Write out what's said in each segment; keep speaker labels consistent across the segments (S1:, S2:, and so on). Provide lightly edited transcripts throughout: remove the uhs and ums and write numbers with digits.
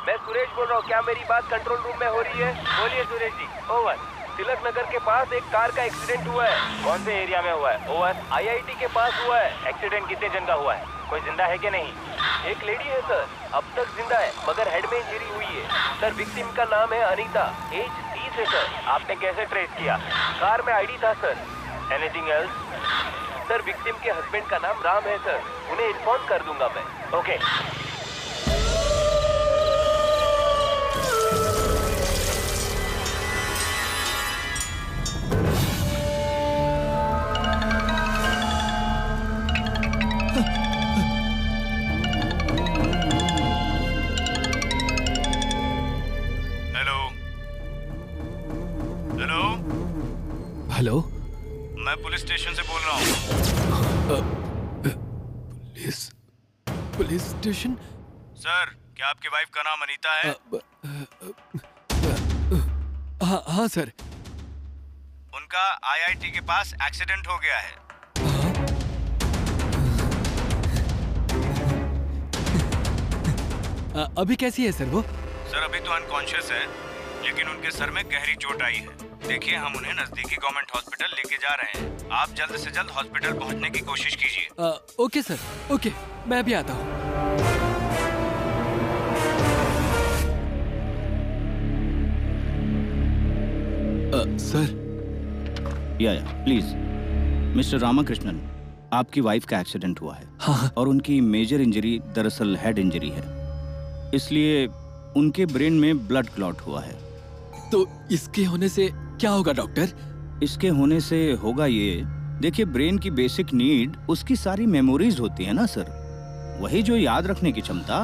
S1: मैं सुरेश बोल रहा हूँ, क्या मेरी बात कंट्रोल रूम में हो रही है? बोलिए सुरेश जी। ओवर। तिलक नगर के पास एक कार का एक्सीडेंट हुआ है। कौन से एरिया में हुआ है? ओवर। IIT के पास हुआ है। एक्सीडेंट कितने जन का हुआ है? कोई जिंदा है कि नहीं? एक लेडी है सर, अब तक जिंदा है मगर हेड में इंजरी हुई है सर। विक्टिम का नाम है अनीता, एज 30 है सर। आपने कैसे ट्रेस किया? कार में ID था sir. Anything else? Sir victim के हस्बैंड का नाम राम है सर, उन्हें इन्फॉर्म कर दूंगा मैं। ओके।
S2: हेलो,
S3: मैं पुलिस स्टेशन से बोल रहा हूँ।
S2: Police station?
S3: सर, क्या आपकी वाइफ का नाम अनीता है?
S2: हाँ सर।
S3: उनका IIT के पास एक्सीडेंट हो गया है।
S2: अभी कैसी है सर वो?
S3: सर अभी तो अनकॉन्शियस है, लेकिन उनके सर में गहरी चोट आई है। देखिए, हम उन्हें नजदीकी गवर्नमेंट हॉस्पिटल लेके जा रहे हैं। आप जल्द से जल्द हॉस्पिटल पहुंचने की कोशिश कीजिए।
S2: ओके सर, ओके, मैं भी आता हूँ।
S4: सर। या प्लीज। मिस्टर रामाकृष्णन, आपकी वाइफ का एक्सीडेंट हुआ है।
S2: हाँ।
S4: और उनकी मेजर इंजरी दरअसल हेड इंजरी है, इसलिए उनके ब्रेन में ब्लड क्लॉट हुआ है।
S2: तो इसके होने से क्या होगा डॉक्टर?
S4: इसके होने से होगा ये, देखिए ब्रेन की बेसिक नीड उसकी सारी मेमोरीज होती है ना सर, वही जो याद रखने की क्षमता।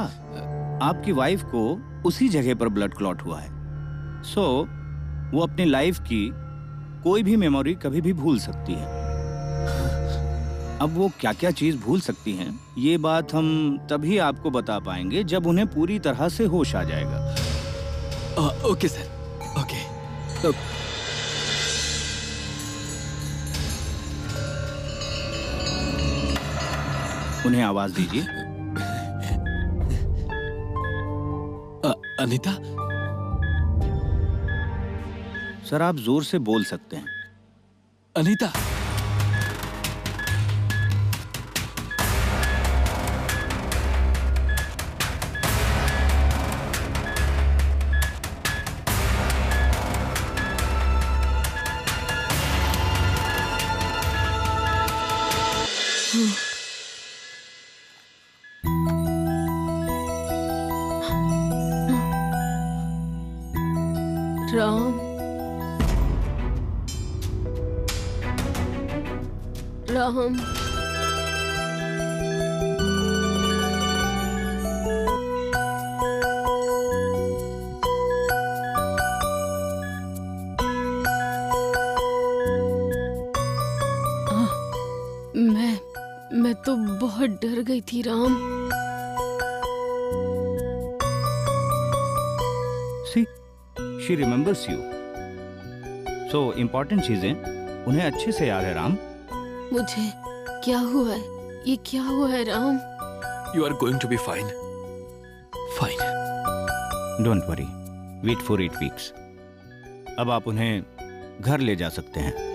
S4: आपकी वाइफ को उसी जगह पर ब्लड क्लॉट हुआ है, सो वो अपनी लाइफ की कोई भी मेमोरी कभी भी भूल सकती है। अब वो क्या क्या चीज भूल सकती हैं, ये बात हम तभी आपको बता पाएंगे जब उन्हें पूरी तरह से होश आ जाएगा।
S2: Okay sir, okay.
S4: उन्हें आवाज दीजिए।
S2: अनीता?
S4: सर आप जोर से बोल सकते हैं।
S2: अनीता?
S5: राम, राम, मैं तो बहुत डर गई थी Ram.
S4: See, she remembers you. So important चीजें उन्हें अच्छे से याद है राम।
S5: मुझे क्या हुआ है? ये क्या हुआ है Ram?
S2: You are going to be fine. Fine.
S4: Don't worry. Wait for 8 weeks. अब आप उन्हें घर ले जा सकते हैं।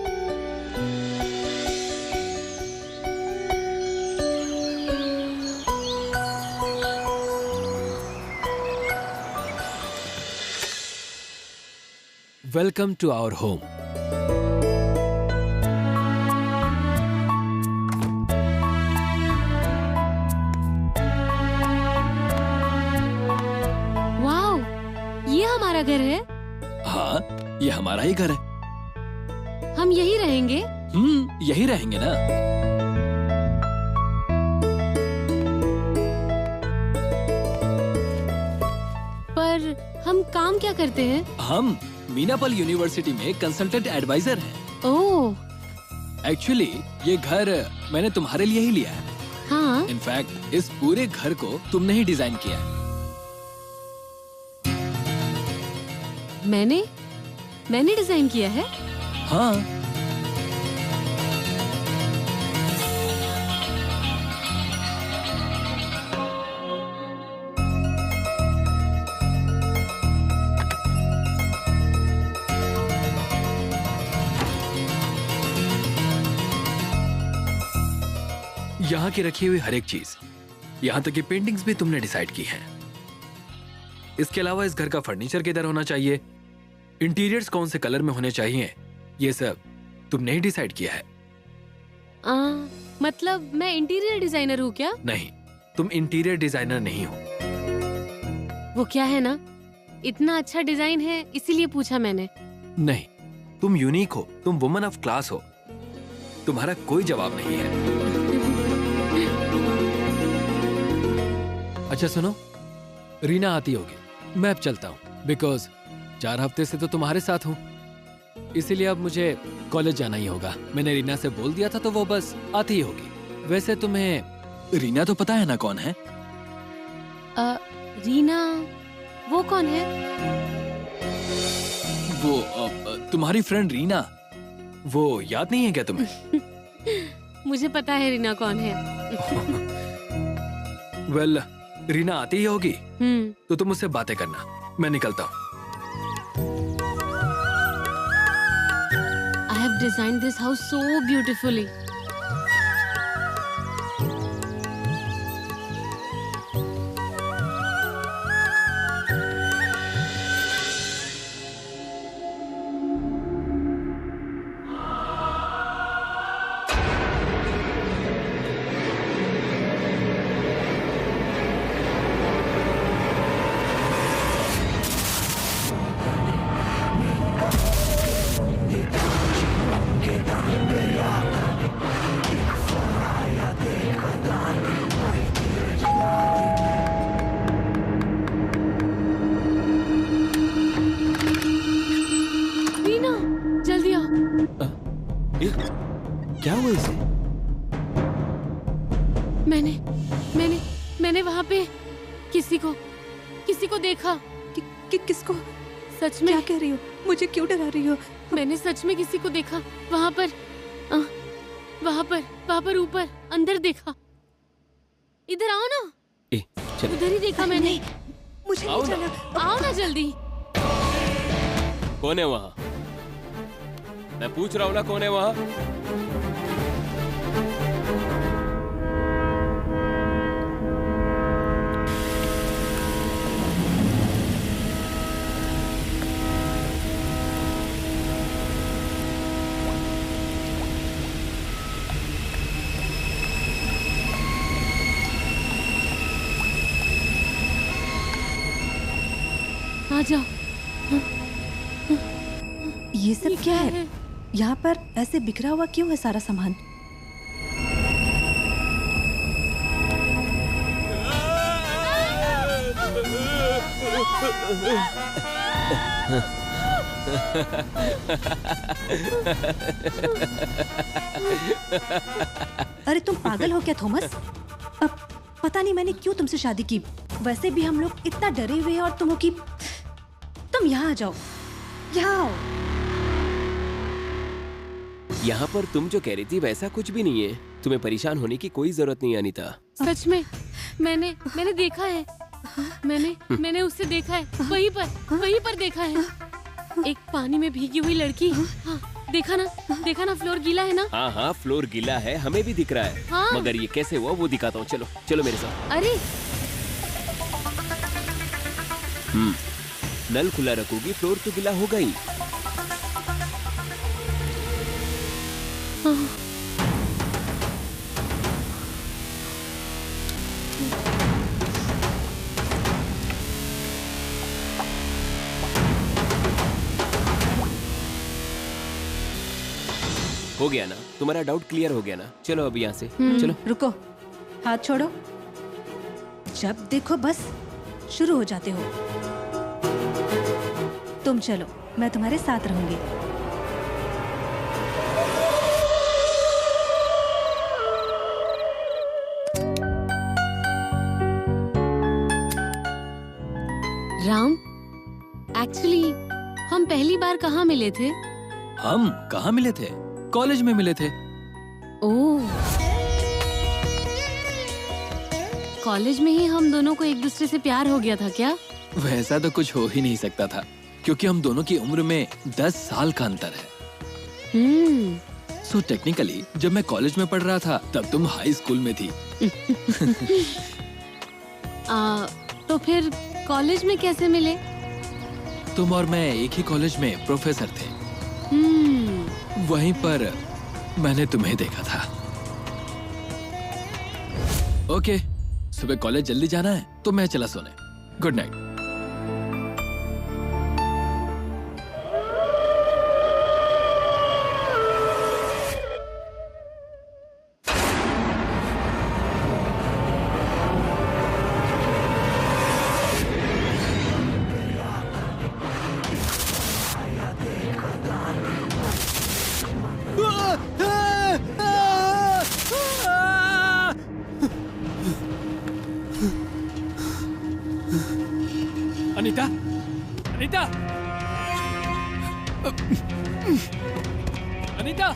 S2: Welcome to our home.
S5: Wow, ये हमारा घर है।
S2: हाँ, ये हमारा ही घर है।
S5: हम यही रहेंगे।
S2: यही रहेंगे ना।
S5: पर हम काम क्या करते हैं?
S2: हम मीनापल यूनिवर्सिटी में कंसल्टेंट एडवाइजर हैं।
S5: ओह।
S2: एक्चुअली ये घर मैंने तुम्हारे लिए ही लिया है।
S5: हाँ।
S2: इनफैक्ट इस पूरे घर को तुमने ही डिजाइन किया है।
S5: मैंने डिजाइन किया है?
S2: हाँ।
S6: यहाँ की रखी हुई हर एक चीज, यहाँ तक कि पेंटिंग्स भी तुमने डिसाइड की हैं। इसके अलावा इस घर का फर्नीचर किधर होना चाहिए, इंटीरियर्स कौन से कलर में होने चाहिए, ये सब तुमने ही डिसाइड किया है।
S7: मतलब मैं इंटीरियर डिजाइनर हूँ क्या?
S6: नहीं, तुम इंटीरियर डिजाइनर नहीं हो।
S7: वो क्या है ना, इतना अच्छा डिजाइन है इसीलिए पूछा मैंने।
S6: नहीं, तुम यूनिक हो, तुम वुमन ऑफ क्लास हो, तुम्हारा कोई जवाब नहीं है। अच्छा सुनो, रीना आती होगी, मैं अब चलता हूँ, बिकॉज 4 हफ्ते से तो तुम्हारे साथ हूँ, इसीलिए अब मुझे कॉलेज जाना ही होगा। मैंने रीना से बोल दिया था तो वो बस आती ही होगी। वैसे तुम्हें रीना तो पता है ना कौन है?
S7: रीना वो कौन है?
S6: वो तुम्हारी फ्रेंड रीना, वो याद नहीं है क्या तुम्हें?
S7: मुझे पता है रीना कौन है।
S6: वेल, रीना आती ही होगी तो तुम उससे बातें करना, मैं निकलता हूँ।
S7: I have designed this house so beautifully.
S6: क्या हुआ इसे?
S7: मैंने वहाँ पे किसी को देखा।
S8: किसको?
S7: सच में?
S8: क्या कह रही हो? मुझे क्यों डरा रही हो?
S7: मैंने सच में किसी को देखा वहाँ पर ऊपर अंदर देखा। इधर आओ ना।
S6: चल।
S7: उधर ही देखा मैंने।
S8: मुझे नहीं जाना।
S7: आओ ना जल्दी।
S9: कौन है वहाँ? मैं पूछ रहा हूँ ना, कौन है वहाँ?
S7: आ जाओ।
S8: ये सब क्या है? यहाँ पर ऐसे बिखरा हुआ क्यों है सारा सामान? अरे तुम पागल हो क्या थॉमस? अब पता नहीं मैंने क्यों तुमसे शादी की। वैसे भी हम लोग इतना डरे हुए हैं और तुम यहाँ आ जाओ, यहाँ आओ।
S9: यहाँ पर तुम जो कह रही थी वैसा कुछ भी नहीं है। तुम्हें परेशान होने की कोई जरूरत नहीं अनीता।
S7: सच में मैंने देखा है। मैंने उससे देखा है। वहीं पर देखा है। एक पानी में भीगी हुई लड़की। हाँ, देखा ना फ्लोर गीला है ना?
S9: हाँ, फ्लोर गीला है, हमें भी दिख रहा है।
S7: हाँ।
S9: मगर ये कैसे हुआ वो दिखाता हूँ। चलो मेरे साथ।
S7: अरे
S9: नल खुला रखोगी, फ्लोर तो गीला होगा ही। हो गया ना? तुम्हारा डाउट क्लियर हो गया ना? चलो अब यहाँ से चलो।
S8: रुको, हाथ छोड़ो। जब देखो बस शुरू हो जाते हो। तुम चलो, मैं तुम्हारे साथ रहूंगी।
S7: राम, एक्चुअली हम पहली बार कहाँ मिले थे?
S6: हम कहाँ मिले थे? कॉलेज में मिले थे।
S7: ओह, कॉलेज में ही हम दोनों को एक दूसरे से प्यार हो गया था क्या?
S6: वैसा तो कुछ हो ही नहीं सकता था, क्योंकि हम दोनों की उम्र में 10 साल का अंतर है। सो टेक्निकली जब मैं कॉलेज में पढ़ रहा था तब तुम हाई स्कूल में थी।
S7: तो फिर कॉलेज में कैसे मिले?
S6: तुम और मैं एक ही कॉलेज में प्रोफेसर थे। वहीं पर मैंने तुम्हें देखा था। ओके, सुबह कॉलेज जल्दी जाना है तो मैं चला सोने। Good night. अनीता, अनीता, अनीता,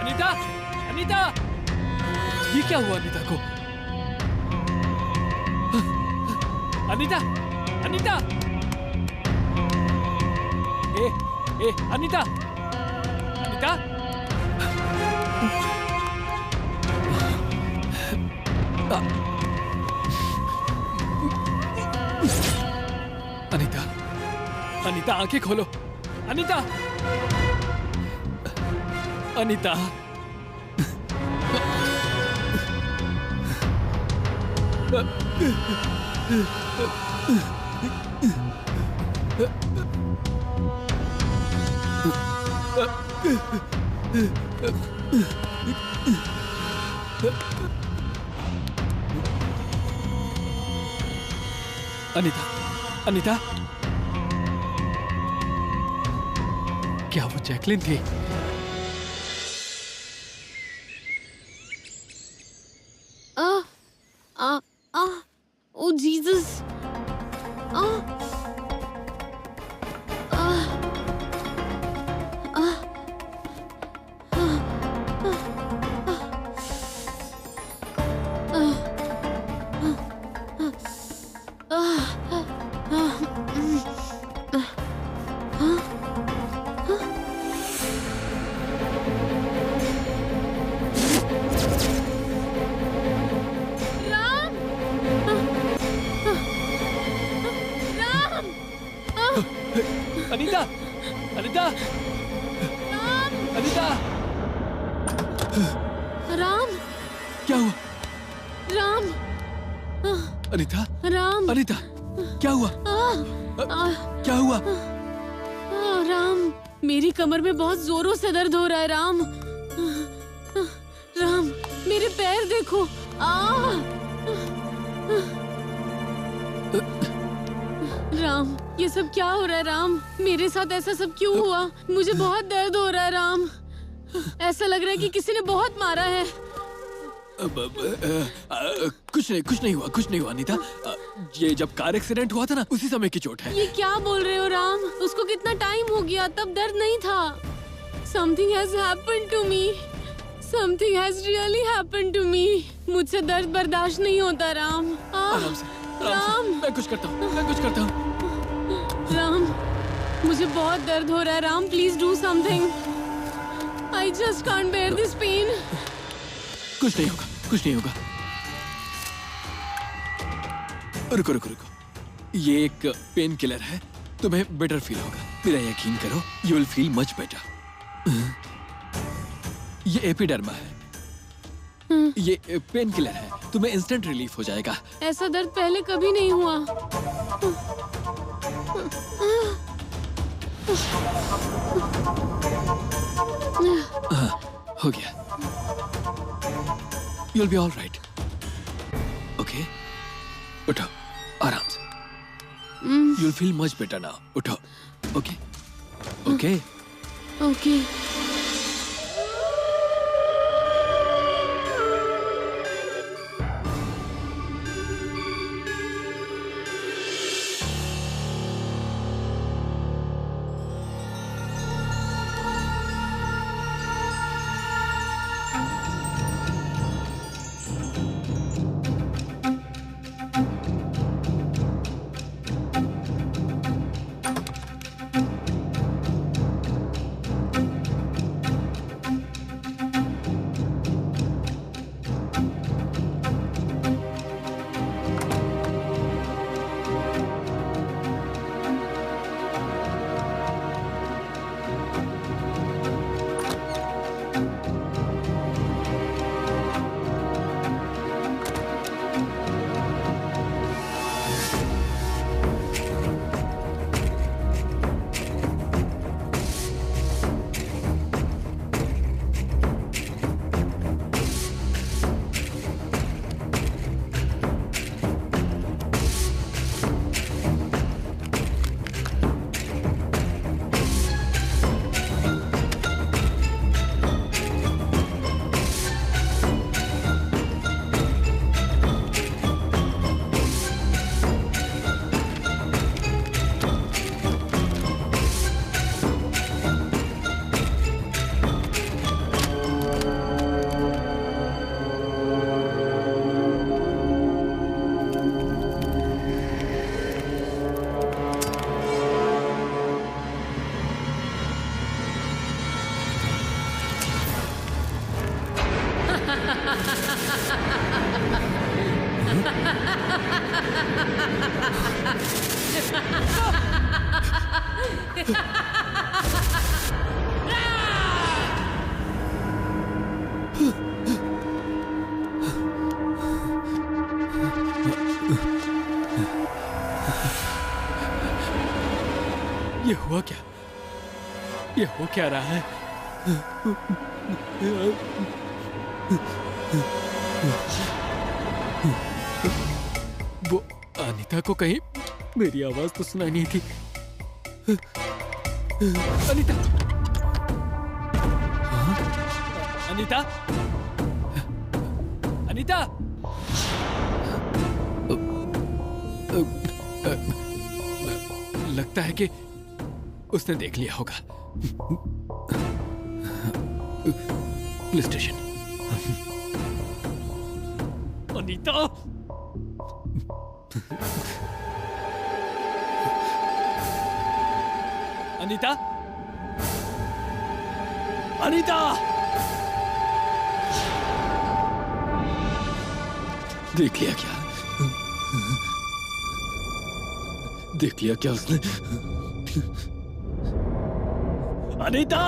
S6: अनीता, अनीता, ये क्या हुआ अनीता को? अनीता, अनीता, अनीता, अनीता, अनीता, अनीता आंखें खोलो। अनीता, अनीता, अनीता, अनीता, क्या वो जैकलिन थी?
S7: ओ जीसस,
S6: अनीता, अनीता, अनीता,
S7: राम,
S6: क्या हुआ?
S7: राम,
S6: अनीता,
S7: राम,
S6: अनीता, क्या हुआ? क्या हुआ?
S7: राम, मेरी कमर में बहुत जोरों से दर्द हो रहा है। राम, राम, मेरे पैर देखो। राम, ये सब क्या हो रहा है? राम, मेरे साथ ऐसा सब क्यों हुआ? मुझे बहुत दर्द हो रहा है। राम, ऐसा लग रहा है कि किसी ने बहुत मारा है।
S6: कुछ नहीं हुआ अनीता। ये जब कार एक्सीडेंट हुआ था ना, उसी समय की चोट है।
S7: ये क्या बोल रहे हो राम? उसको कितना टाइम हो गया, तब दर्द नहीं था। Something has happened to me. Something has really happened to me. मुझसे दर्द बर्दाश्त नहीं होता राम।
S6: आराम से,
S7: राम,
S6: मैं कुछ करता हूँ।
S7: राम, मुझे बहुत दर्द हो रहा है। Ram, please do something. I just can't bear this pain.
S6: कुछ नहीं होगा। रुको। ये एक पेन किलर है, तुम्हें बेटर फील होगा। मेरा यकीन करो, you will feel much better. ये एपिडर्मा है। ये पेन किलर है, तुम्हें इंस्टेंट रिलीफ हो जाएगा।
S7: ऐसा दर्द पहले कभी नहीं हुआ।
S6: हो गया। You'll be all right. Okay? उठो, आराम से। You'll feel much better now. उठो, okay? Okay?
S7: Okay.
S6: ये हुआ क्या? ये हो क्या रहा है? वो अनीता को कहीं मेरी आवाज तो सुनाई नहीं थी। अनीता! हाँ? अनीता! अनीता! लगता है कि उसने देख लिया होगा। Police station. अनीता! अनीता! अनीता! देख लिया क्या? देख लिया क्या उसने? अनीता!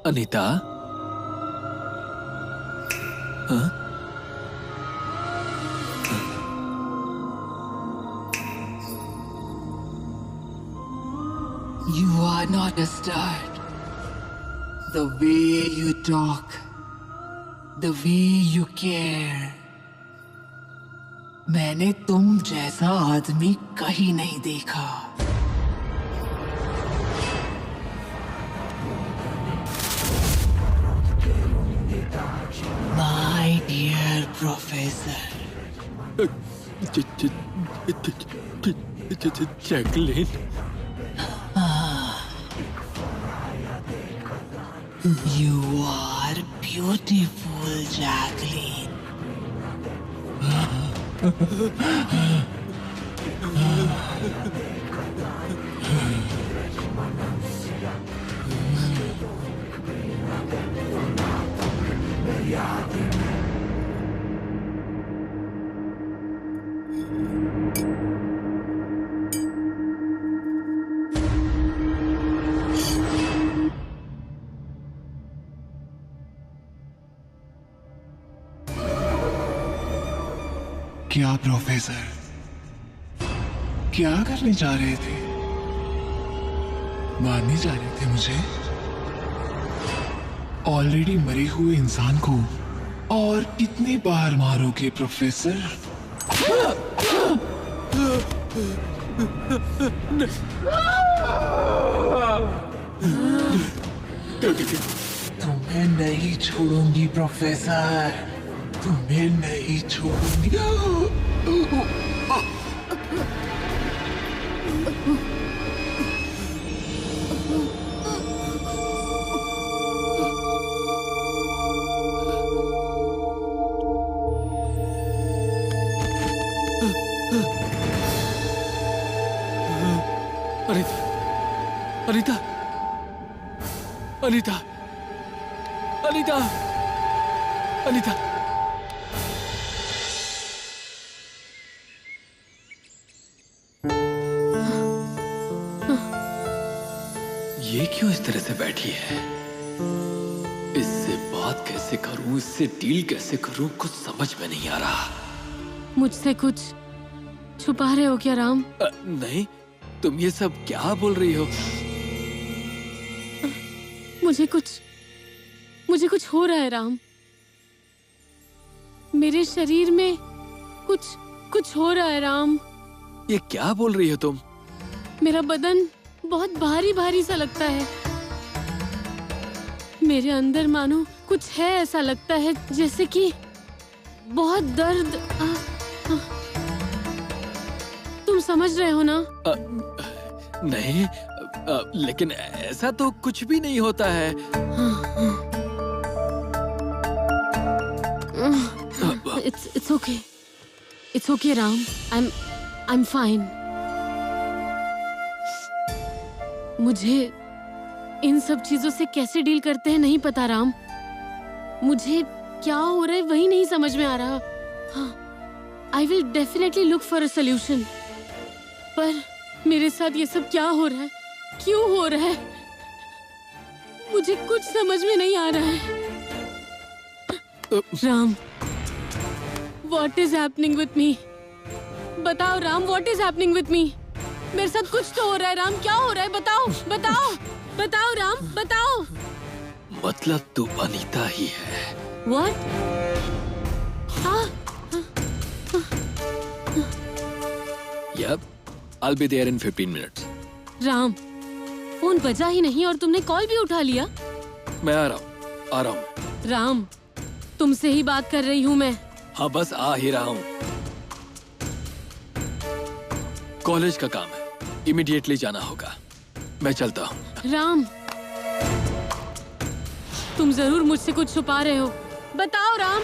S6: अनीता? हाँ?
S10: You are not disturbed. The way you talk, the way you care. मैंने तुम जैसा आदमी कहीं नहीं देखा। My dear professor.
S6: Jacqueline.
S10: You are beautiful, Jacqueline.
S11: क्या प्रोफेसर, क्या करने जा रहे थे? मारने जा रहे थे मुझे? ऑलरेडी मरे हुए इंसान को और कितनी बार मारोगे प्रोफेसर?
S10: तुम्हें नहीं छोड़ूंगी प्रोफेसर, तुम्हें नहीं छोड़ूंगी।
S6: अनीता! अनीता! अनीता! अनीता! ये क्यों इस तरह से बैठी है? इससे बात कैसे करूं, इससे डील कैसे करूं, कुछ समझ में नहीं आ रहा।
S7: मुझसे कुछ छुपा रहे हो क्या राम?
S6: नहीं, तुम ये सब क्या बोल रही हो?
S7: मुझे कुछ हो रहा है राम। मेरे शरीर में कुछ हो रहा है राम।
S6: ये क्या बोल रही हो तुम?
S7: मेरा बदन बहुत भारी भारी सा लगता है। मेरे अंदर मानो कुछ है, ऐसा लगता है जैसे कि बहुत दर्द। तुम समझ रहे हो ना?
S6: नहीं, लेकिन ऐसा तो कुछ भी नहीं होता है।
S7: It's okay. It's okay, Ram. I'm fine. मुझे इन सब चीजों से कैसे डील करते हैं नहीं पता, राम। मुझे क्या हो रहा है वही नहीं समझ में आ रहा। I will definitely look for a solution. पर मेरे साथ ये सब क्या हो रहा है, क्यों हो रहा है, मुझे कुछ समझ में नहीं आ रहा है। Ram, What is happening with me? बताओ Ram, What is happening with me? मेरे साथ कुछ तो हो रहा है राम, क्या हो रहा है बताओ, बताओ, बताओ राम, बताओ।
S6: मतलब तू अनीता ही है।
S7: What?
S6: Yep, I'll be there in 15 minutes.
S7: Ram, phone बजा ही नहीं और तुमने कॉल भी उठा लिया।
S6: मैं आ रहा हूँ।
S7: राम, तुमसे ही बात कर रही हूँ मैं।
S6: हाँ, बस आ ही रहा हूँ। कॉलेज का काम है, इमीडिएटली जाना होगा। मैं चलता हूँ।
S7: राम, तुम जरूर मुझसे कुछ छुपा रहे हो, बताओ राम।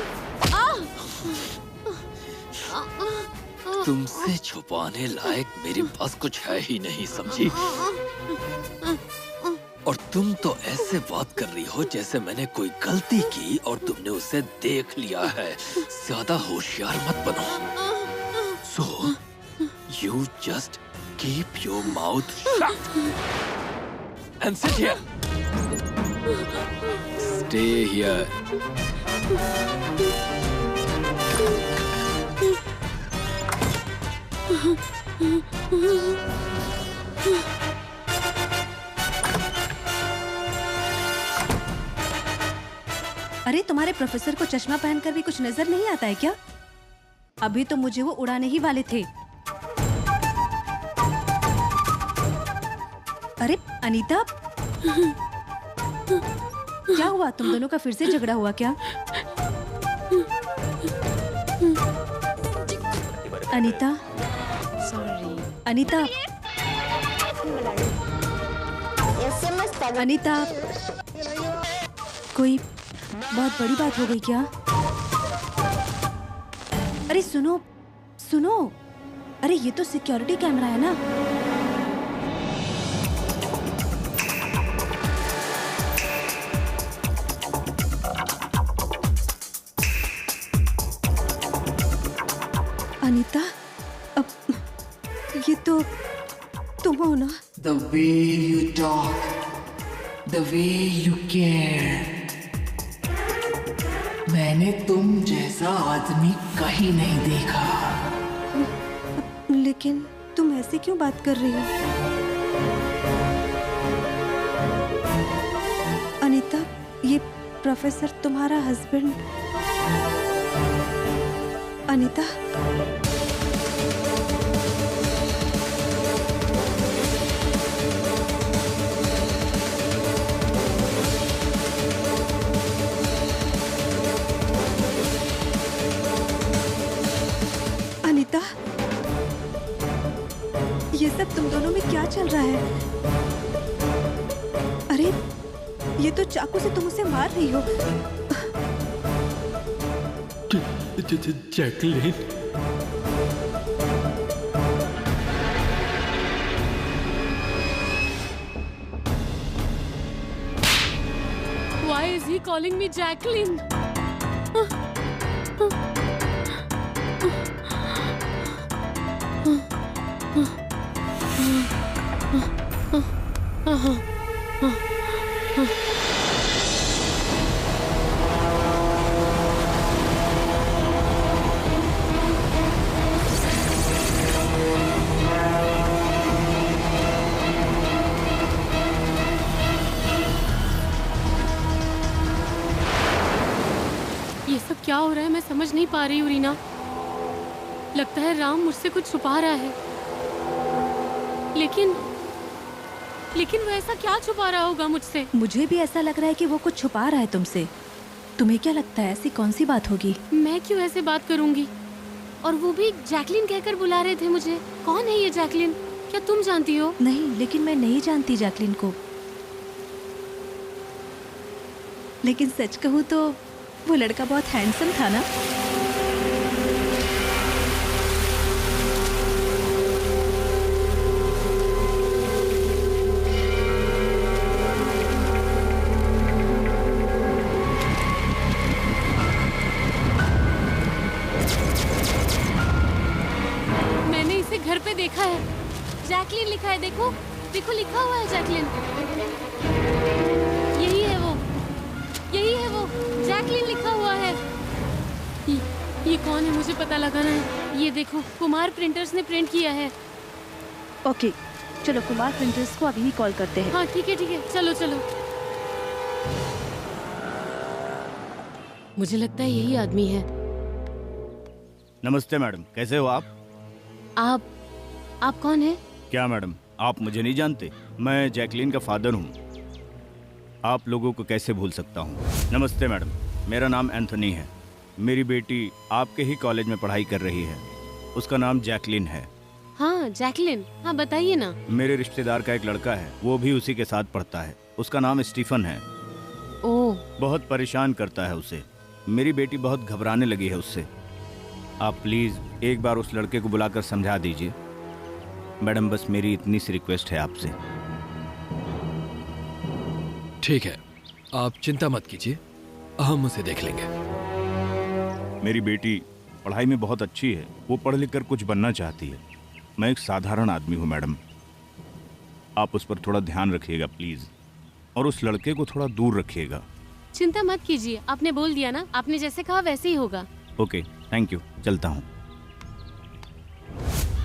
S6: तुमसे छुपाने लायक मेरे पास कुछ है ही नहीं, समझी? और तुम तो ऐसे बात कर रही हो जैसे मैंने कोई गलती की और तुमने उसे देख लिया है। ज्यादा होशियार मत बनो। So, you just keep your mouth shut and sit here. Stay here.
S8: अरे तुम्हारे प्रोफेसर को चश्मा पहनकर भी कुछ नजर नहीं आता है क्या? अभी तो मुझे वो उड़ाने ही वाले थे। अरे अनीता, क्या हुआ? तुम दोनों का फिर से झगड़ा हुआ क्या? अनीता, अनीता, अनीता, कोई बहुत बड़ी बात हो गई क्या? अरे सुनो, सुनो, अरे ये तो सिक्योरिटी कैमरा है ना। अनीता, अब ये तो तुम हो ना?
S10: The way you talk, the way you care. मैंने तुम जैसा आदमी कहीं नहीं देखा।
S8: लेकिन तुम ऐसे क्यों बात कर रही हो? अनीता, ये प्रोफेसर तुम्हारा हस्बैंड? अनीता, अनीता, ये सब तुम दोनों में क्या चल रहा है? अरे ये तो चाकू से तुम उसे मार रही हो।
S6: Jacqueline,
S7: Why is he calling me Jacqueline? ये सब क्या हो रहा है, मैं समझ नहीं पा रही हूँ रीना। लगता है राम मुझसे कुछ छुपा रहा है, लेकिन वो ऐसा क्या छुपा रहा होगा मुझसे?
S8: मुझे भी ऐसा लग रहा है कि वो कुछ छुपा रहा है तुमसे। तुम्हें क्या लगता है ऐसी कौन सी बात होगी?
S7: मैं क्यों ऐसे बात करूंगी? और वो भी जैकलिन कहकर बुला रहे थे मुझे। कौन है ये जैकलिन? क्या तुम जानती हो?
S8: नहीं, लेकिन मैं नहीं जानती जैकलिन को। लेकिन सच कहूँ तो वो लड़का बहुत हैंडसम था ना।
S7: मैंने इसे घर पे देखा है। जैकलिन लिखा है, देखो देखो लिखा हुआ है जैकलिन। यही है वो, यही है वो, जैकलिन लिखा हुआ है। ये कौन है मुझे पता लगाना है। ये देखो, कुमार प्रिंटर्स ने प्रिंट किया है।
S8: ओके, चलो कुमार प्रिंटर्स को अभी ही कॉल करते हैं।
S7: हाँ ठीक है, चलो चलो। मुझे लगता है यही आदमी है।
S4: नमस्ते मैडम, कैसे हो आप?
S7: आप कौन है?
S4: क्या मैडम, आप मुझे नहीं जानते? मैं जैकलिन का फादर हूँ। आप लोगों को कैसे भूल सकता हूँ। नमस्ते मैडम, मेरा नाम एंथनी है। मेरी बेटी आपके ही कॉलेज में पढ़ाई कर रही है। उसका नाम जैकलिन है।
S7: हाँ जैकलिन, हाँ बताइए ना।
S4: मेरे रिश्तेदार का एक लड़का है, वो भी उसी के साथ पढ़ता है। उसका नाम स्टीफन है।
S7: ओह,
S4: बहुत परेशान करता है उसे। मेरी बेटी बहुत घबराने लगी है उससे। आप प्लीज एक बार उस लड़के को बुलाकर समझा दीजिए। मैडम, बस मेरी इतनी सी रिक्वेस्ट है आपसे।
S6: ठीक है, आप चिंता मत कीजिए, हम उसे देख लेंगे।
S11: मेरी बेटी पढ़ाई में बहुत अच्छी है। वो पढ़ लिख कर कुछ बनना चाहती है। मैं एक साधारण आदमी हूँ मैडम। आप उस पर थोड़ा ध्यान रखिएगा प्लीज, और उस लड़के को थोड़ा दूर रखिएगा।
S7: चिंता मत कीजिए, आपने बोल दिया ना, आपने जैसे कहा वैसे ही होगा।
S4: ओके, थैंक यू, चलता हूँ।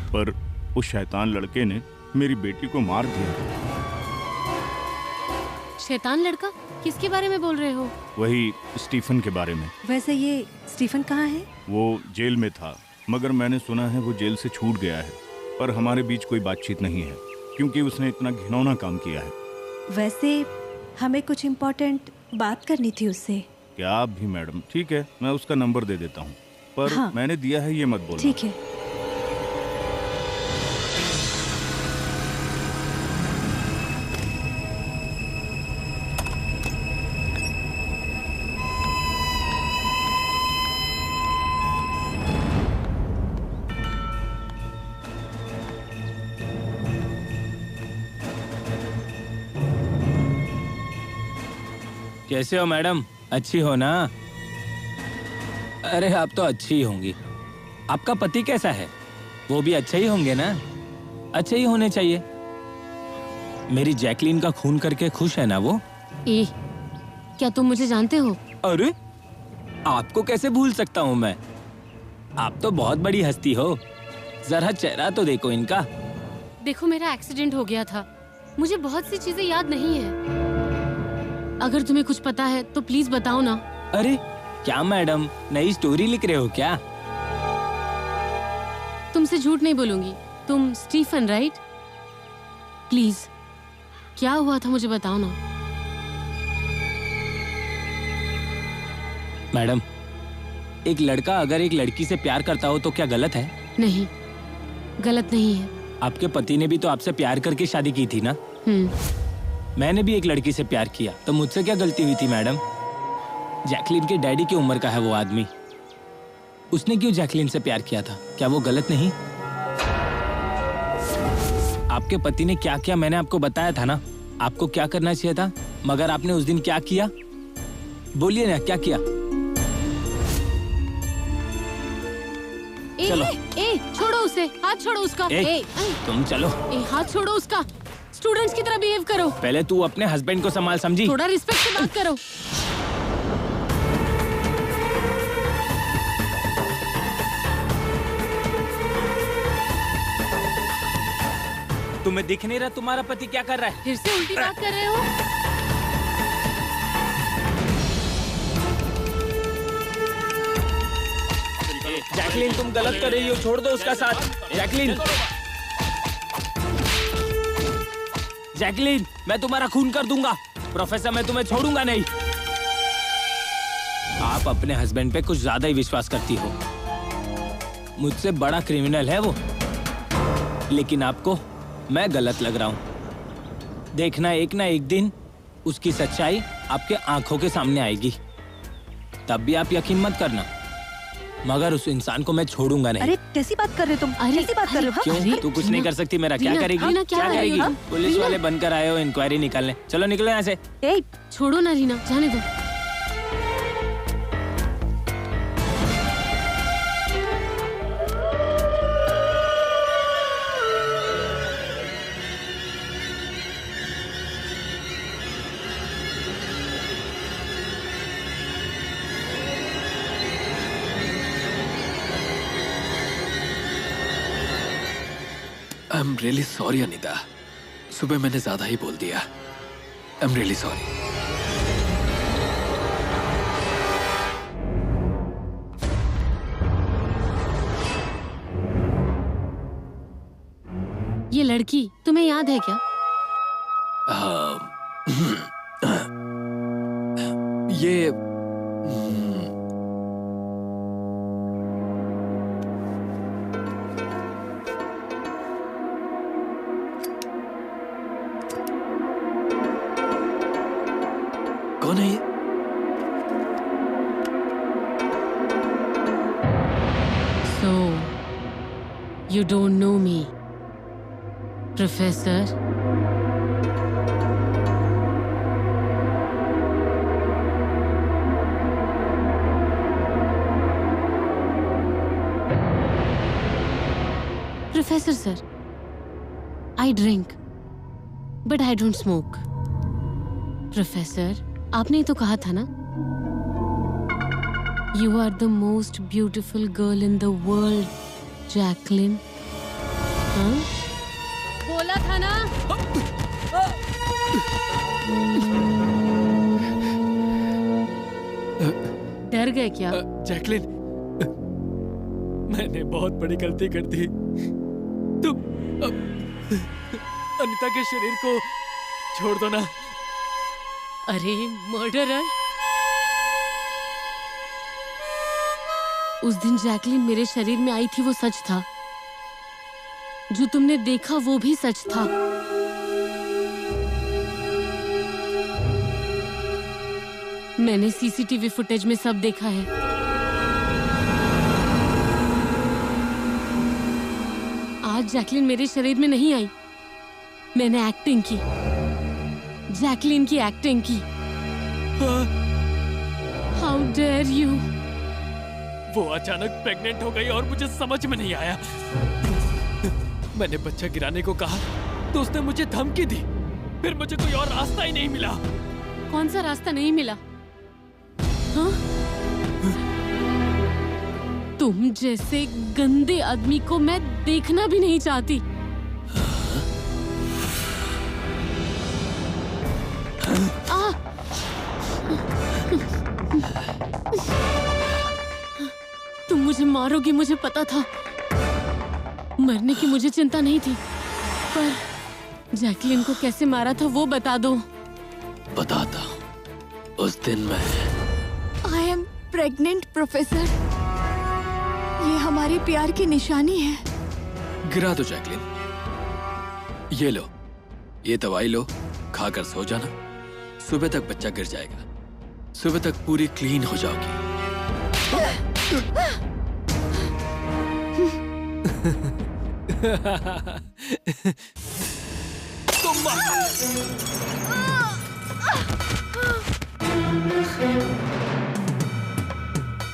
S11: पर उस शैतान लड़के ने मेरी बेटी को मार दिया।
S7: शैतान लड़का? किसके बारे में बोल रहे हो?
S11: वही स्टीफन के बारे में।
S8: वैसे ये स्टीफन कहाँ है?
S11: वो जेल में था, मगर मैंने सुना है वो जेल से छूट गया है। पर हमारे बीच कोई बातचीत नहीं है, क्योंकि उसने इतना घिनौना काम किया है।
S8: वैसे हमें कुछ इम्पोर्टेंट बात करनी थी उससे।
S11: क्या आप भी मैडम? ठीक है, मैं उसका नंबर दे देता हूँ, पर
S8: हाँ।
S11: मैंने दिया है ये मत बोलना।
S8: ठीक है।
S2: कैसे हो मैडम? अच्छी हो ना? अरे आप तो अच्छी ही होंगी। आपका पति कैसा है? वो भी अच्छे ही होंगे ना? अच्छे ही होने चाहिए। मेरी जैकलिन का खून करके खुश है ना वो?
S7: क्या तुम मुझे जानते हो?
S2: अरे आपको कैसे भूल सकता हूँ मैं? आप तो बहुत बड़ी हस्ती हो। जरा चेहरा तो देखो इनका।
S7: देखो, मेरा एक्सीडेंट हो गया था, मुझे बहुत सी चीजें याद नहीं है। अगर तुम्हें कुछ पता है तो प्लीज बताओ ना।
S2: अरे क्या मैडम, नई स्टोरी लिख रहे हो क्या?
S7: तुमसे झूठ नहीं बोलूंगी। तुम स्टीफन राइट? प्लीज, क्या हुआ था मुझे बताओ ना।
S2: मैडम, एक लड़का अगर एक लड़की से प्यार करता हो तो क्या गलत है?
S7: नहीं, गलत नहीं है।
S2: आपके पति ने भी तो आपसे प्यार करके शादी की थी ना? मैंने भी एक लड़की से प्यार किया, तो मुझसे क्या गलती हुई थी मैडम? जैकलिन के डैडी की उम्र का है वो आदमी। उसने क्यों जैकलिन से प्यार किया था? क्या वो गलत नहीं? आपके पति ने क्या किया मैंने आपको बताया था ना। आपको क्या करना चाहिए था, मगर आपने उस दिन क्या किया? बोलिए ना, क्या किया? चलो।
S7: छोड़ो उसे, हाथ छोड़ो उसका।
S2: तुम चलो।
S7: हाथ छोड़ो उसका। स्टूडेंट्स की तरह बिहेव करो।
S2: पहले तू अपने हस्बैंड को संभाल, समझी?
S7: थोड़ा रिस्पेक्ट से बात करो।
S2: तुम्हें दिख नहीं रहा तुम्हारा पति क्या कर रहा है?
S7: फिर से उल्टी बात कर रहे हो?
S2: जैकलिन, तुम गलत कर रही हो, छोड़ दो उसका साथ। जैकलिन, जैकलिन, मैं तुम्हारा खून कर दूंगा। प्रोफेसर, मैं तुम्हें छोड़ूंगा नहीं। आप अपने हस्बैंड पे कुछ ज्यादा ही विश्वास करती हो। मुझसे बड़ा क्रिमिनल है वो, लेकिन आपको मैं गलत लग रहा हूँ। देखना एक ना एक दिन उसकी सच्चाई आपके आंखों के सामने आएगी, तब भी आप यकीन मत करना, मगर उस इंसान को मैं छोड़ूंगा नहीं।
S8: अरे कैसी बात कर रहे हो तुम? कैसी बात कर रहे हो?
S2: क्यों? तू कुछ नहीं कर सकती मेरा? क्या करेगी? क्या करेगी? पुलिस वाले बनकर आए हो इंक्वायरी निकालने। चलो निकलो यहाँ से।
S7: छोड़ो ना रीना, जाने दो।
S6: I am really sorry Anita, सुबह मैंने ज्यादा ही बोल दिया। I am really sorry.
S7: ये लड़की तुम्हें याद है क्या?
S6: ये कौन है ये?
S7: So, you don't know me, Professor? Professor sir, I drink, but I don't smoke. Professor, आपने ही तो कहा था ना, You are the most beautiful girl in the world, Jacqueline. हाँ? बोला था ना? डर गए क्या?
S6: जैकलिन, मैंने बहुत बड़ी गलती कर दी। तुम अनीता के शरीर को छोड़ दो ना।
S7: अरे मर्डरर! उस दिन जैकलिन मेरे शरीर में आई थी, वो सच था। जो तुमने देखा वो भी सच था। मैंने सीसीटीवी फुटेज में सब देखा है। आज जैकलिन मेरे शरीर में नहीं आई, मैंने एक्टिंग की, जैकलिन की एक्टिंग की। How dare you!
S6: वो अचानक प्रेग्नेंट हो गई और मुझे समझ में नहीं आया। मैंने बच्चा गिराने को कहा तो उसने मुझे धमकी दी, फिर मुझे कोई और रास्ता ही नहीं मिला।
S7: कौन सा रास्ता नहीं मिला? हाँ? तुम जैसे गंदे आदमी को मैं देखना भी नहीं चाहती। तुम मुझे मारोगी, मुझे पता था। मरने की मुझे चिंता नहीं थी, पर जैकलिन को कैसे मारा था वो बता दो।
S6: बताता हूँ। उस दिन मैं
S5: आई एम प्रेग्नेंट प्रोफेसर। ये हमारी प्यार की निशानी है।
S6: गिरा दो जैकलिन। ये लो, ये दवाई लो, खाकर सो जाना। सुबह तक बच्चा गिर जाएगा, सुबह तक पूरी क्लीन हो जाओगी।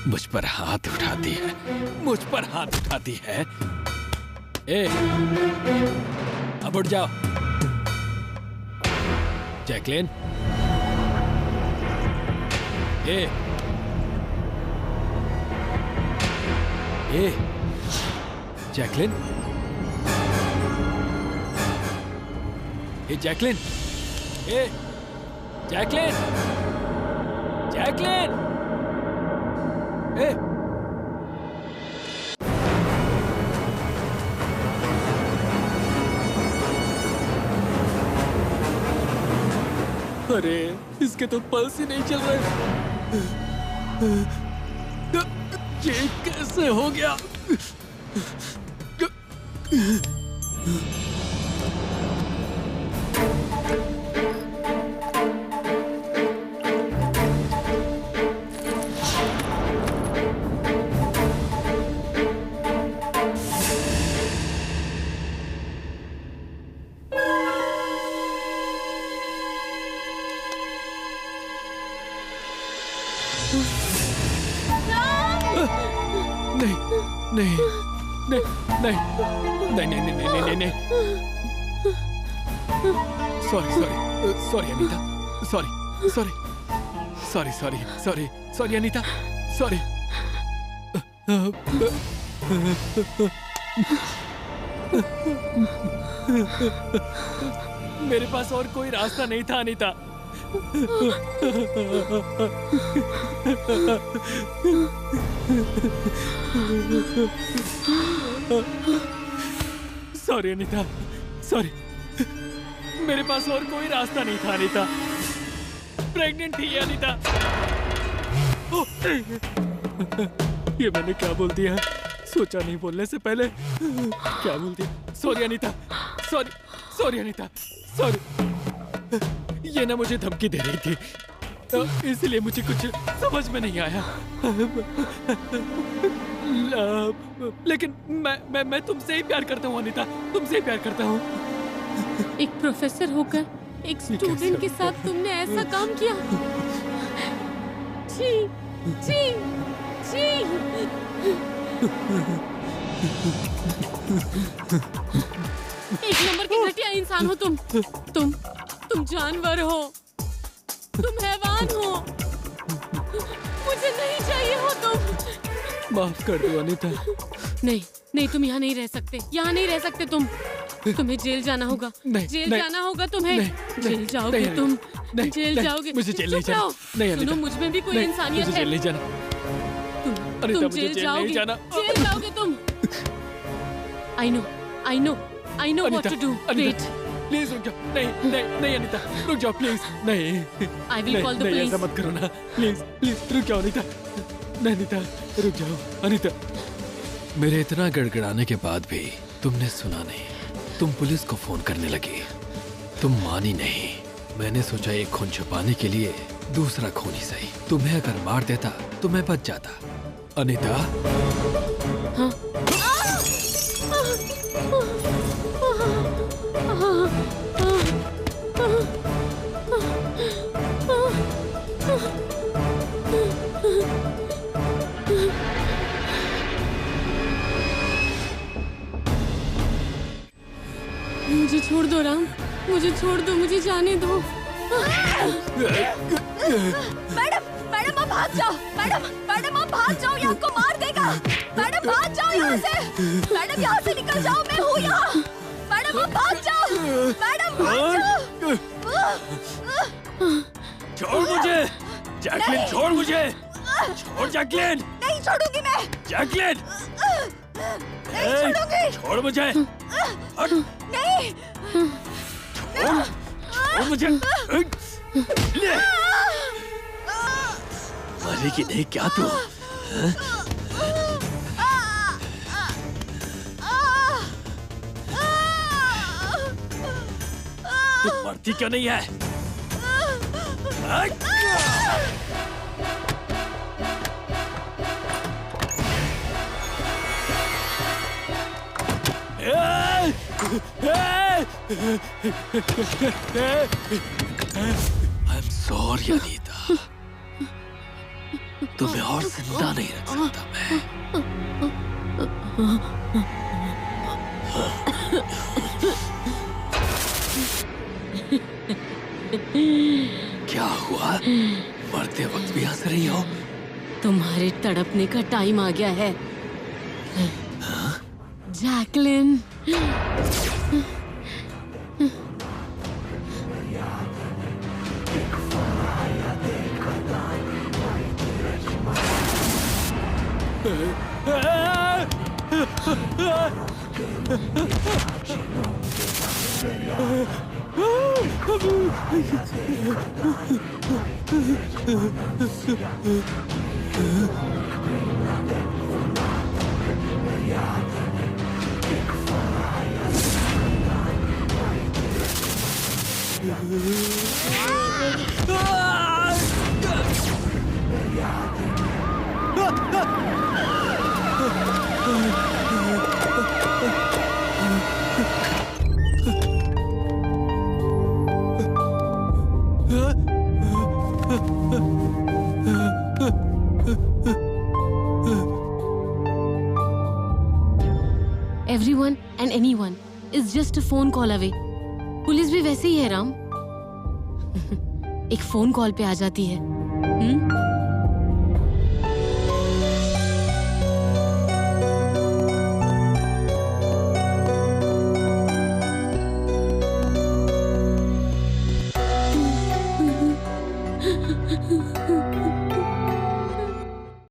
S6: मुझ पर हाथ उठाती है, मुझ पर हाथ उठाती है। ए, अब उठ जाओ। जैकलिन, ए, जैकलिन, जैकलिन, जैकलिन, जैकलिन, अरे इसके तो पल्स ही नहीं चल रहे। ये कैसे हो गया? नहीं नहीं नहीं नहीं नहीं नहीं नहीं नहीं नहीं sorry sorry sorry Anita sorry sorry sorry sorry sorry sorry Anita sorry मेरे पास और कोई रास्ता नहीं था अनीता सॉरी अनीता सॉरी मेरे पास और कोई रास्ता नहीं था अनीता प्रेग्नेंट थी अनीता ये मैंने क्या बोल दिया सोचा नहीं बोलने से पहले क्या बोल दिया sorry Anita sorry sorry Anita sorry ये ना मुझे धमकी दे रही थी इसलिए मुझे कुछ समझ में नहीं आया लेकिन मैं तुमसे ही प्यार करता हूँ अनीता तुमसे ही प्यार करता हूँ
S7: एक प्रोफेसर होकर एक स्टूडेंट के साथ तुमने ऐसा काम किया छी छी छी एक नंबर के घटिया इंसान हो तुम जानवर हो तुम हैवान हो मुझे नहीं चाहिए हो तुम
S6: माफ कर दो अनीता
S7: नहीं तुम यहाँ नहीं रह सकते तुम्हें जेल जाना होगा जाना होगा तुम्हें जेल जाओगे तुम जेल जाओगे
S6: मुझे जेल नहीं जाना नहीं
S7: सुनो मुझ में भी कोई इंसानियत है
S6: जेल नहीं जाना
S7: तुम जेल जाओगे तुम I know what to do wait
S6: please रुक जाओ नहीं अनीता रुक जाओ प्लीज नहीं
S7: I will call the police
S6: ऐसा मत करो ना प्लीज रुक जाओ अनीता नहीं अनीता रुक जाओ अनीता मेरे इतना गड़गड़ाने के बाद भी तुमने सुना नहीं तुम पुलिस को फोन करने लगी तुम मानी नहीं मैंने सोचा एक खून छुपाने के लिए दूसरा खून ही सही तुम्हें अगर मार देता तो मैं बच जाता अनीता
S7: हाँ? मुझे छोड़ दो राम मुझे छोड़ दो मुझे जाने दो
S5: मैडम आप भाग जाओ मैडम आप भाग जाओ ये आपको मार देगा मैडम भाग जाओ यहाँ से मैडम यहाँ से निकल जाओ मैं हूँ यहाँ मैडम आप भाग जाओ मैडम भाग जाओ
S6: छोड़ मुझे जैकलिन छोड़ मुझे छोड़ जैकलिन
S5: नहीं छोड़ूंगी मैं
S6: जैकलिन
S5: नहीं छोड़ूंगी
S6: छोड़ मुझे
S5: नहीं
S6: छोड़ मुझे मरेगी नहीं क्या तू तू मरती क्यों नहीं है I'm sorry अनीता तुम्हें और जिंदा नहीं रख सकता मैं क्या हुआ मरते वक्त भी हंस रही हो
S7: तुम्हारे तड़पने का टाइम आ गया है Jacqueline Everyone and anyone is just a phone call away. Police भी वैसे ही है राम. एक फोन कॉल पे आ जाती है.